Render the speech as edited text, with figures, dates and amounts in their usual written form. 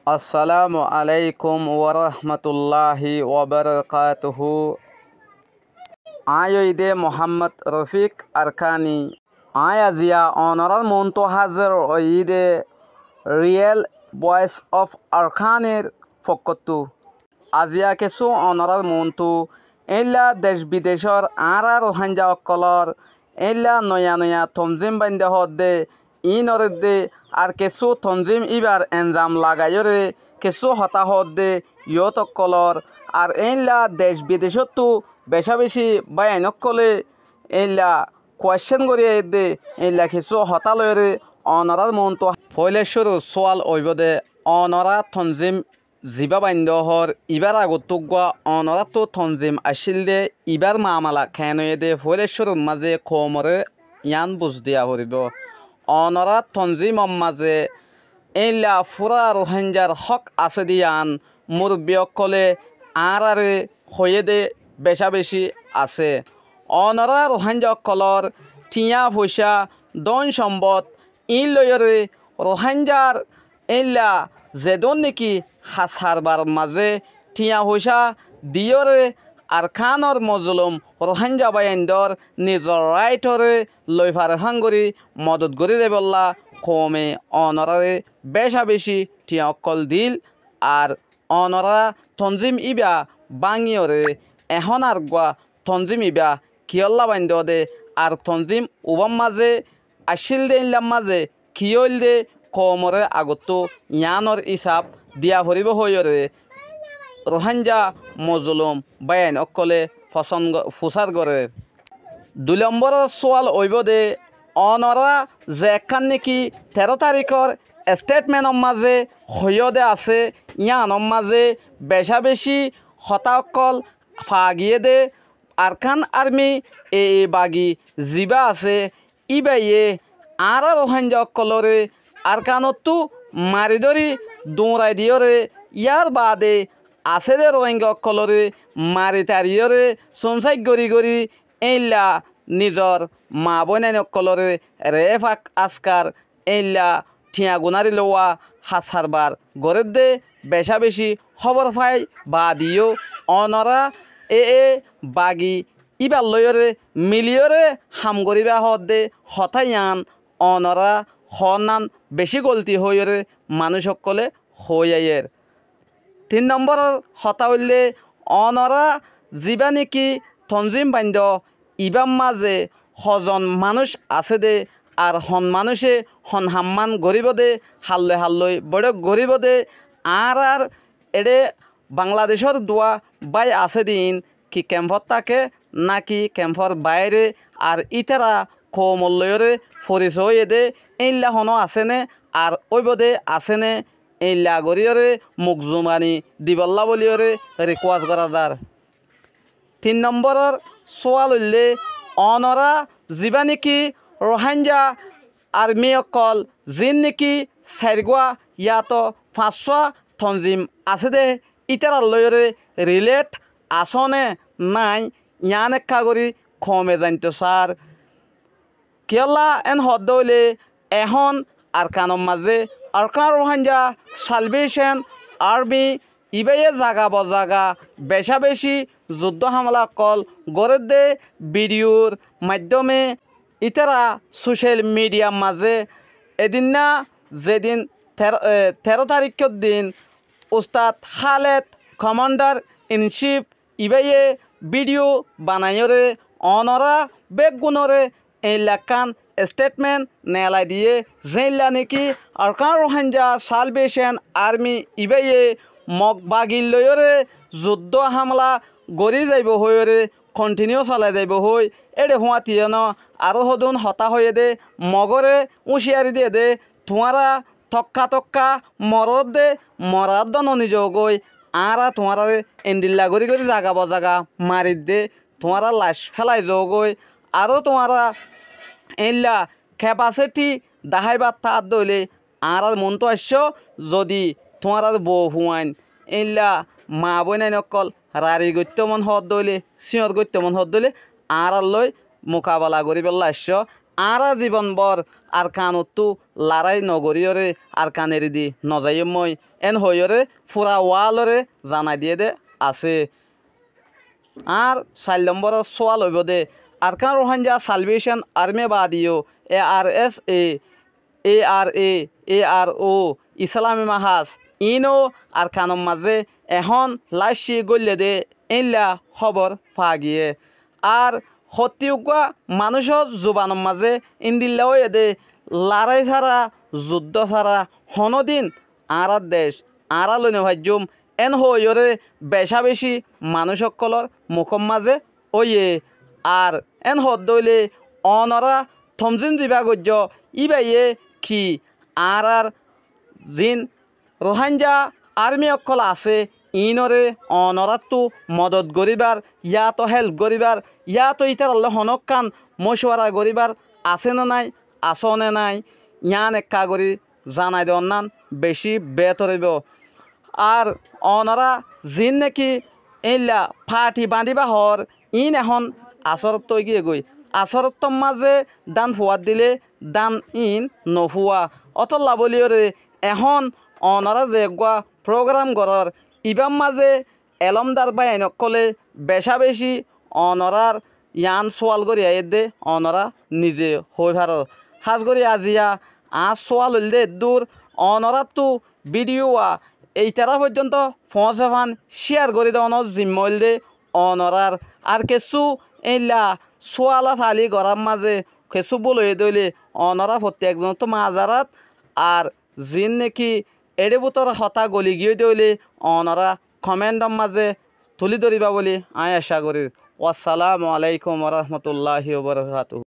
আসসালামু আলাইকুম ওরহমতুল্লাহি ওবরকাতুহু। আয়দে মোহাম্মদ রফিক আরকানি আজিয়া অনরার মন্ত হাজার ঈদে রিয়েল ভয়েস অফ আরকানের ফকতু আজিয়া কিছু অনরার মন্তু এলা দেশ বিদেশর রোহাঞ্জা অকলর এলা নয়া নয়া তঞ্জিম বান্ধে হদে ইনরে আর কিছু তঞ্জিম ইবার এনজাম লাগাইরে কিছু হতাহত দে ইয়ত অকলর আর এলা দেশ বিদেশতো বেশা বেশি বাইনকলে এলা কোয়েশ্চেন করিয়ে দে এলা কিছু হতালয়রে অনরার মন্তু ফয়লেশ্বর সোয়াল ওইবদে অনরা তঞ্জিম জিবা বান্ধহর ইবার আগতুয়া অনরাতো তঞ্জিম আসিল দে ইবার মামালা খেয়ে দে ফয়লেশ্বর মাঝে খমরে ইয়ান বুঝ দিয়া হরিব অনরা তঞ্জিম মাঝে এইলা ফুরা রোহিঞ্জার হক আছে দিয়ান মুরব্বীসকলে আরে হয়ে দে বেশা বেশি আছে অনরা রোহিঞ্জাসকলর টিয়া পয়সা দন সম্পদ ই লয়রে রোহিঞ্জার এইলা যেদন নাকি হাসারবার মাঝে টিয়া পয়সা দিয়রে আর খানর মজলুম রোহিঞ্জা বাইন্দর নিজর রাইটরে লইফার হাঙ্গরি মদত করি দেবল্লা কমে অনরারে বেশা বেশি টিয়া অকল দিল আর অনরা তঞ্জিম ইবা বাঙিয়রে এখন আর গোয়া তঞ্জিম ইবা কিয়ল্লা বান্ধ দে আর তঞ্জিম উবাম মাঝে আসিল দে ইল্লাম মাঝে কিয়ল দে কমরে আগতো ইয়ানর হিসাব দিয়া ভরিব হইরে রোহিঞ্জা মজলুম বাইন অকলে পছন্দ ফুসার করে 2 নম্বরের সোয়াল ওইব দে অনরা যে এখান নাকি 13 তারিখর স্টেটমেন্টর মাঝে হইয়দে আছে ইয়ানর মাঝে বেশা বেশি হতাকল ফাগিয়ে দে আরকান আর্মি এ বাগি জিবা আছে ইবাইয়ে আর রোহিঞ্জা অকলরে আরকানতো মারি ধরি দৌড়াই দিয়রে ইয়ার বাদে আছে দে রোহিঙ্গা অকলরে মারি তারিয়রে সংসাই গড়ি গড়ি এইলা নিজর মা বনাই অকলরে রেফাক আসকার এইলা ঠিয়া গুনারি লোয়া হাসারবার গড়ে দে বেশা বেশি খবর পাই বা দিও অনরা এ বাগি ইবার লয়রে মিলিয়রে হাম গরিবা হদ দে হতাইয়ান অনরা হনান বেশি গলতি হইরে মানুষ সকলে হইয়ের 3 নম্বরের হতা হইলে অনরা জিবা নাকি তঞ্জিম বান্ধ ইবাম মাঝে হজন মানুষ আছে দে আর হন মানুষে হন হাম্মান গরিব দে হাল্লই হাল্লই বড় গরিব দে আর এডে বাংলাদেশের দোয়া বাই আছে দিন কি ক্যাম্পত থাকে নাকি ক্যাম্পর বাইরে আর ইতারা কৌমল্লয়রে পরিচয় দে এইলা হনো আছেনে আর ওইবদে আছেনে এইলা গরিয়রে মুখজুমানি দিবল্লা বলিয়রে রিকোয়াজ করাদার 3 নম্বরের সোয়াল হইলে অনরা জিবা নাকি রোহিঞ্জা আর্মি অকল জিন নাকি চারগুয়া ইয়াতো 500 তঞ্জিম আছে দে ইতারা লয়রে রিলেট আসনে নাই ইয়ান একা করি কমে জানতো স্যার কিয়লা এন হদ হইলে এখন আরকানের মাঝে আরকান রোহিঞ্জা সালভেশন আর্মি ইবাইয়ে জাগা বজাগা বেশা বেশি যুদ্ধ হামলা কল গড়ে দে ভিডিওর মাধ্যমে ইতারা সোশ্যাল মিডিয়ার মাঝে এদিন না যেদিন 13 তারিখের দিন উস্তাদ খালেদ কমান্ডার ইন চিফ ইবাইয়ে ভিডিও বানাইরে অনরা বেগুনরে এইলাকান স্টেটমেন্ট নেলাই দিয়ে যেইলা নাকি আরকান রোহিঞ্জা সালভেশন আর্মি ইবাইয়ে মগ বাগিল লয়রে যুদ্ধ হামলা গড়ি যাইব হইরে কন্টিনিউ চলাই যাইব হই এডে হুয়া তিয়ন আরো হদুন হতা হয়ে দে মগরে উঁশিয়ারি দিয়ে দে তোমারা তক্কা তক্কা মরদ দে মরাদ দন নিজেও গই আরা তোমারা এন্দিল্লা গড়ি গড়ি জাগা বজাগা মারি দে তোমারা লাশ ফেলাই যাও গই আরও তোমারা এইলা ক্যাপাসিটি দাহাইবার তার দইলে আর মন তো আসছ যদি তোমার বউ হুয়াইন এইলা মা বইনাইন অকল রারি গত্য মন হদ দইলে সিঁহর গত্য মন হদ দইলে আর লই মোকাবেলা করি পেলা আসছ আরা জীবন বর আর কানতো লারাই নগরীয়রে আর কানেরি দি নজাই মই এন হইরে ফুরা ওয়ালরে জানাই দিয়ে দে আছে আর 4 নম্বর সোয়াল হইব দে আরকান রোহাঙ্গা সালভেশন আর্মি বাদিও ARSA ARO ইসলামী মাহাজ ইনো আর কানম মাঝে এখন লাশি গল্লে দে ইনলা খবর পা গিয়ে আর হত্যুকা মানুষের জুবানের মাঝে ইন্দিল্লাও এদে লড়াই ছাড়া যুদ্ধ ছাড়া হনদিন আরার দেশ আড়ালনে ভাজ্যম এন হইরে বেশা বেশি মানুষ সকলের মুখম মাঝে ওয়ে আর এন হদ্দইলে অনরা থমজিন জিবা গজ্য ইবাইয়ে কি আর জিন রোহাঙ্গা আর্মি অকল আছে ইনরে অনরাতো মদত গরিবার ইয়াতো হেল্প গরিবার ইয়াতো ইতার আল্লাহ হনকান মশওয়ারা গরিবার আছে না নাই আসনে নাই ইয়ান একা গরি জানাই দেওয়ার নান বেশি বেতরিব আর অনরা জিন নাকি এইলা ফাটি বাঁধিবা হর ইন এখন আসরত তৈ গিয়ে গই আসরত মাঝে দান ফুয়াত দিলে দান ইন নফুয়া অতল্লা বলিওরে এখন অনরা দেখুয়া প্রোগ্রাম করার ইবাম মাঝে এলমদার বা এনকলে বেশা বেশি অনরার ইয়ান সোয়াল করি দে অনরা নিজে হয়ে ভার সাজ করি আজিয়া সোয়াল হইল দে দূর অনরাতো ভিডিও এই তারা পর্যন্ত ফোন শেয়ার করে দেওয়ানোর জিম্মল দে অনরার আর কিছু এইলা সোয়ালা থালি গরার মাঝে কিছু বলে দইলে অনরা প্রত্যেকজন তো মাজারাত আর জিন নাকি এড়ে বুতর হতা গলি গিয়ে দইলে অনরা কমেন্টর মাঝে তুলি ধরিবা বলি আয় আশা করি। আসসালামু আলাইকুম ওয়া রাহমাতুল্লাহি ওয়া বারাকাতুহু।